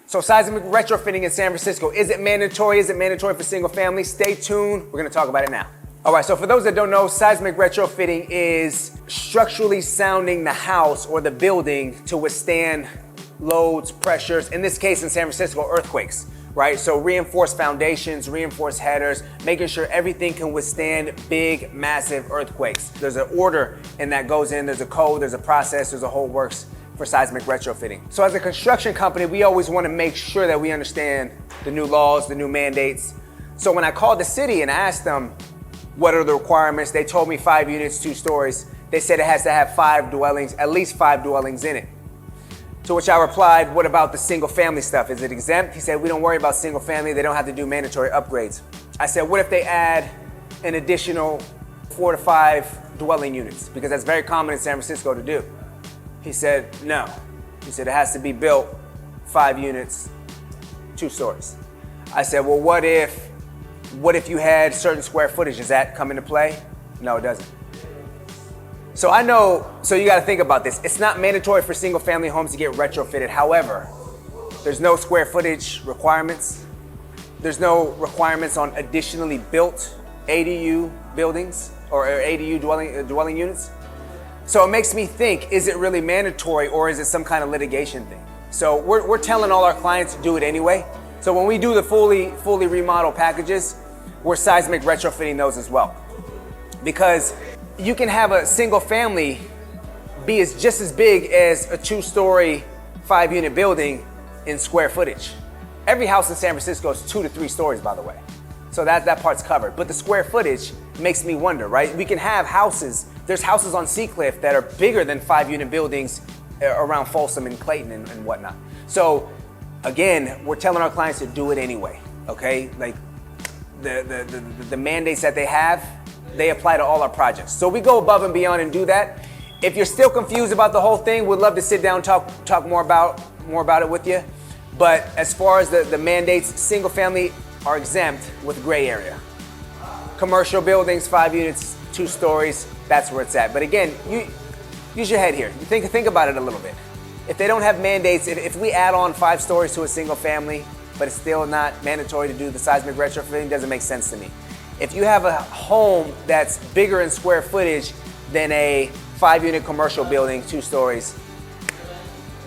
So seismic retrofitting in San Francisco, is it mandatory? Is it mandatory for single family? Stay tuned, we're gonna talk about it now. All right, so for those that don't know, seismic retrofitting is structurally sounding the house or the building to withstand loads, pressures, in this case in San Francisco, earthquakes, right? So reinforced foundations, reinforced headers, making sure everything can withstand big, massive earthquakes. There's an order and that goes in, there's a code, there's a process, there's a whole works for seismic retrofitting. So as a construction company, we always want to make sure that we understand the new laws, the new mandates. So when I called the city and asked them what are the requirements, they told me 5 units, 2 stories. They said it has to have 5 dwellings, at least 5 dwellings in it. To which I replied, what about the single family stuff? Is it exempt? He said, we don't worry about single family. They don't have to do mandatory upgrades. I said, what if they add an additional 4 to 5 dwelling units? Because that's very common in San Francisco to do. He said, no. He said, it has to be built 5 units, 2 stories. I said, well, what if you had certain square footage? Does that come into play? No, it doesn't. So I know, so you got to think about this. It's not mandatory for single family homes to get retrofitted. However, there's no square footage requirements. There's no requirements on additionally built ADU buildings or ADU dwelling units. So it makes me think, is it really mandatory or is it some kind of litigation thing? So we're telling all our clients to do it anyway. So when we do the fully remodel packages, we're seismic retrofitting those as well. Because you can have a single family be just as big as a 2-story, 5-unit building in square footage. Every house in San Francisco is 2 to 3 stories, by the way. So that part's covered. But the square footage makes me wonder, right? We can have houses, there's houses on Seacliff that are bigger than 5-unit buildings around Folsom and Clayton and whatnot. So again, we're telling our clients to do it anyway, okay? Like the mandates that they have, they apply to all our projects. So we go above and beyond and do that. If you're still confused about the whole thing, we'd love to sit down and talk more about it with you. But as far as the mandates, single family are exempt with gray area. Commercial buildings, 5 units, 2 stories, that's where it's at. But again, you use your head here. You think about it a little bit. If they don't have mandates, if we add on 5 stories to a single family, but it's still not mandatory to do the seismic retrofitting, doesn't make sense to me. If you have a home that's bigger in square footage than a 5-unit commercial building, 2 stories,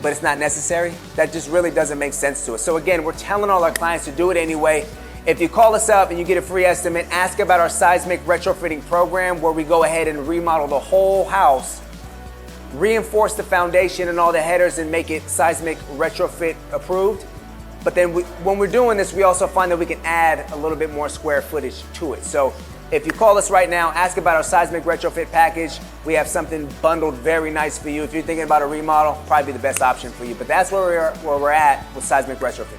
but it's not necessary, that just really doesn't make sense to us. So again, we're telling all our clients to do it anyway. If you call us up and you get a free estimate, ask about our seismic retrofitting program where we go ahead and remodel the whole house, reinforce the foundation and all the headers and make it seismic retrofit approved. But then when we're doing this, we also find that we can add a little bit more square footage to it. So if you call us right now, ask about our seismic retrofit package. We have something bundled very nice for you. If you're thinking about a remodel, probably the best option for you. But that's where we're at with seismic retrofit.